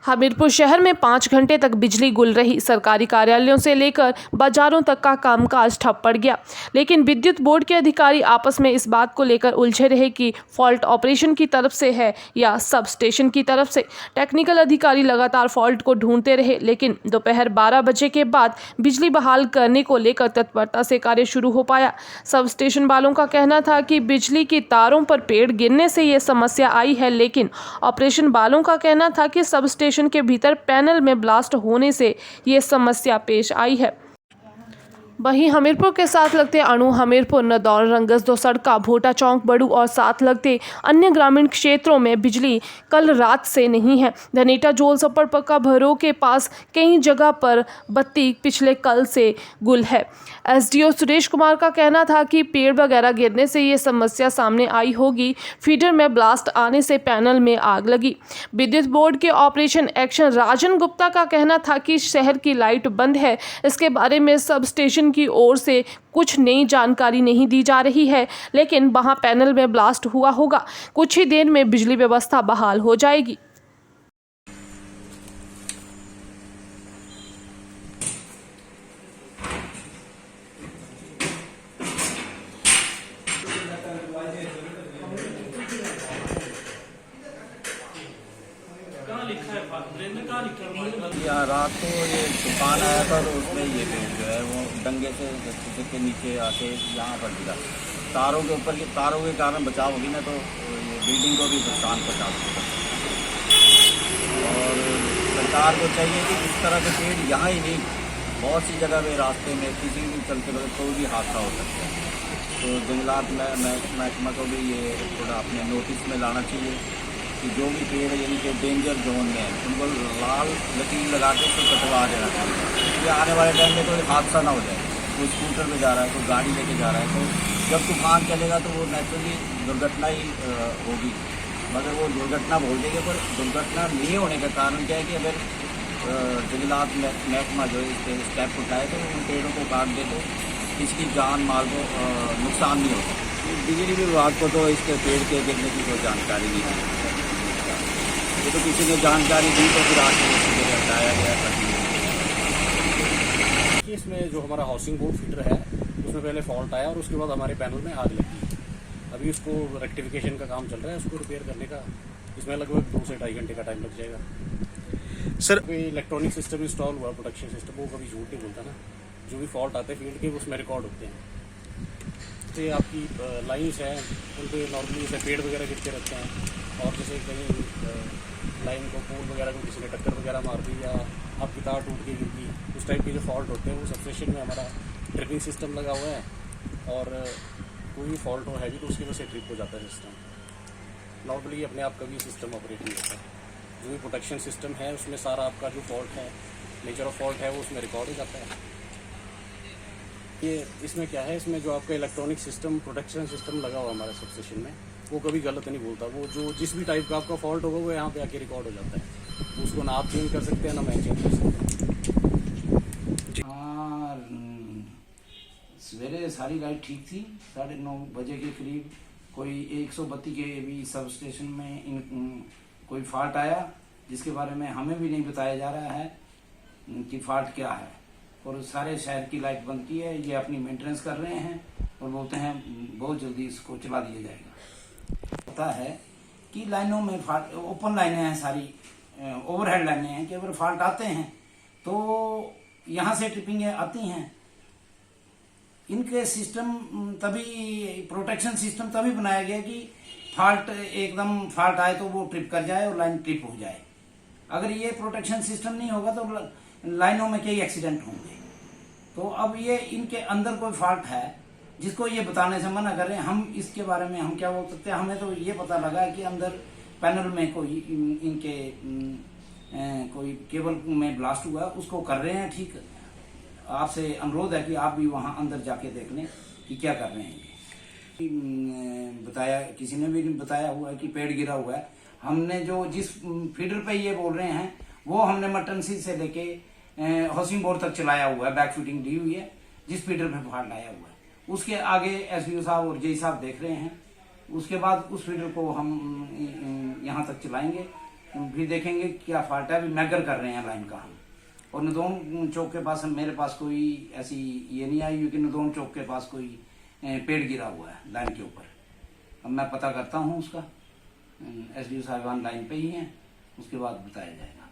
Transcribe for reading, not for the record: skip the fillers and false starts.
हमीरपुर शहर में 5 घंटे तक बिजली गुल रही। सरकारी कार्यालयों से लेकर बाजारों तक का कामकाज ठप पड़ गया। लेकिन विद्युत बोर्ड के अधिकारी आपस में इस बात को लेकर उलझे रहे कि फॉल्ट ऑपरेशन की तरफ से है या सब स्टेशन की तरफ से। टेक्निकल अधिकारी लगातार फॉल्ट को ढूंढते रहे, लेकिन दोपहर 12 बजे के बाद बिजली बहाल करने को लेकर तत्परता से कार्य शुरू हो पाया। सब स्टेशन वालों का कहना था कि बिजली की तारों पर पेड़ गिरने से ये समस्या आई है, लेकिन ऑपरेशन वालों का कहना था कि सब स्टेशन के भीतर पैनल में ब्लास्ट होने से ये समस्या पेश आई है। वहीं हमीरपुर के साथ लगते अणु, हमीरपुर, नदौर, रंगसदो, सड़का, भोटा चौक, बड़ू और साथ लगते अन्य ग्रामीण क्षेत्रों में बिजली कल रात से नहीं है। धनेटा, जोल, सप्पड़, पक्का, भरो के पास कई जगह पर बत्ती पिछले कल से गुल है। एसडीओ सुरेश कुमार का कहना था कि पेड़ वगैरह गिरने से ये समस्या सामने आई होगी। फीडर में ब्लास्ट आने से पैनल में आग लगी। विद्युत बोर्ड के ऑपरेशन एक्शन राजन गुप्ता का कहना था कि शहर की लाइट बंद है। इसके बारे में सब स्टेशन की ओर से कुछ नई जानकारी नहीं दी जा रही है, लेकिन वहां पैनल में ब्लास्ट हुआ होगा। कुछ ही देर में बिजली व्यवस्था बहाल हो जाएगी। या रात को ये तूफान आया था तो उसमें ये पेड़ जो है वो डंगे से किसी के नीचे आके यहाँ पर गिरा। तारों के ऊपर तारों के कारण बचाव होगी ना, तो ये बिल्डिंग को भी नुकसान पहुँचा सकता है। और सरकार को चाहिए कि इस तरह के पेड़ यहाँ ही नहीं, बहुत सी जगह में रास्ते में किसी भी चलते वक्त कोई भी हादसा हो सकता है। तो जंगलात महकमा को भी ये थोड़ा अपने नोटिस में लाना चाहिए कि जो भी पेड़ यानी कि डेंजर जोन में है उनको लाल लकीर लगा के उसको कटवा देना चाहिए। ये आने वाले टाइम में कोई हादसा ना हो जाए। कोई स्कूटर पे जा रहा है, कोई गाड़ी लेके जा रहा है, तो जब तूफान चलेगा तो वो नेचुरली दुर्घटना ही होगी। मगर वो दुर्घटना बोल देंगे, पर दुर्घटना नहीं होने का कारण क्या है कि अगर जंगलात महकमा जो है स्टेप उठाए तो उन पेड़ों को काट दे तो किसी की जान माल को नुकसान नहीं होता। बिजली विभाग को तो इसके पेड़ के गिरने की कोई जानकारी नहीं है। ये तो किसी ने जानकारी दी तो फिर आके हटाया गया। इसमें जो हमारा हाउसिंग बोर्ड फीडर है उसमें पहले फॉल्ट आया और उसके बाद हमारे पैनल में आग लगी। अभी उसको रेक्टिफिकेशन का काम चल रहा है, उसको रिपेयर करने का इसमें लगभग 2 से 2.5 घंटे का टाइम लग जाएगा। सर, कोई इलेक्ट्रॉनिक सिस्टम इंस्टॉल हुआ, प्रोटेक्शन सिस्टम, वो कभी झूठ नहीं बोलता ना। जो भी फॉल्ट आते हैं फील्ड के उसमें रिकॉर्ड होते हैं। तो आपकी लाइन्स हैं उन पर नॉर्मली जैसे पेड़ वगैरह गिरते रहते हैं, और जैसे कहीं लाइन को पोल वगैरह को किसी ने टक्कर वगैरह मार दी या आपकी तार टूट के गिर गई, उस टाइप के जो फॉल्ट होते हैं वो सबस्टेशन में हमारा ट्रिपिंग सिस्टम लगा हुआ है। और कोई भी फॉल्ट हो हैवी तो उसकी वजह से ट्रिप हो जाता है सिस्टम। नॉर्मली अपने आप का भी सिस्टम ऑपरेट नहीं होता है। जो भी प्रोटेक्शन सिस्टम है उसमें सारा आपका जो फॉल्ट है, नेचर ऑफ फॉल्ट है, वो उसमें रिकॉर्ड हो जाता है। ये इसमें क्या है, इसमें जो आपका इलेक्ट्रॉनिक सिस्टम प्रोटेक्शन सिस्टम लगा हुआ हमारे सबस्टेशन में, वो कभी गलत नहीं बोलता। वो जो जिस भी टाइप का आपका फॉल्ट होगा वो यहाँ पे आके रिकॉर्ड हो जाता है। उसको ना आप चेंज कर सकते हैं ना मैं चेंज कर सकता हूँ। हाँ, सवेरे सारी लाइट ठीक थी। 9:30 बजे के करीब कोई 132 के भी सब स्टेशन में कोई फॉल्ट आया, जिसके बारे में हमें भी नहीं बताया जा रहा है कि फॉल्ट क्या है। और सारे शहर की लाइट बंद की है, ये अपनी मेंटेनेंस कर रहे हैं और बोलते हैं बहुत जल्दी इसको चला दिया जाएगा। पता है कि लाइनों में फॉल्ट, ओपन लाइनें हैं सारी, ओवरहेड लाइनें हैं कि अगर फॉल्ट आते हैं तो यहाँ से ट्रिपिंग आती हैं। इनके सिस्टम तभी, प्रोटेक्शन सिस्टम तभी बनाया गया कि फॉल्ट एकदम फॉल्ट आए तो वो ट्रिप कर जाए और लाइन ट्रिप हो जाए। अगर ये प्रोटेक्शन सिस्टम नहीं होगा तो लाइनों में कई एक्सीडेंट होंगे। तो अब ये इनके अंदर कोई फॉल्ट है जिसको ये बताने से मना कर रहे हैं। हम इसके बारे में हम क्या बोल सकते हैं। हमें तो ये पता लगा कि अंदर पैनल में कोई इनके कोई केबल में ब्लास्ट हुआ, उसको कर रहे हैं ठीक। आपसे अनुरोध है कि आप भी वहां अंदर जाके देख लें कि क्या कर रहे हैं। बताया, किसी ने भी बताया हुआ है कि पेड़ गिरा हुआ है। हमने जो जिस फीडर पे ये बोल रहे हैं वो हमने मटनसी से लेके हाउसिंग बोर्ड तक चलाया हुआ है, बैक फिटिंग दी हुई है। जिस फीडर पे फॉल्ट लाया हुआ है उसके आगे एसडीओ साहब और जेई साहब देख रहे हैं। उसके बाद उस फीडर को हम यहाँ तक चलाएंगे फिर देखेंगे क्या फॉल्ट है। अभी मैगर कर रहे हैं लाइन का हम। और नदौन चौक के पास मेरे पास कोई ऐसी ये नहीं आई कि नदौन चौक के पास कोई पेड़ गिरा हुआ है लाइन के ऊपर। अब मैं पता करता हूँ उसका, SDO साहिबान लाइन पे ही हैं, उसके बाद बताया जाएगा।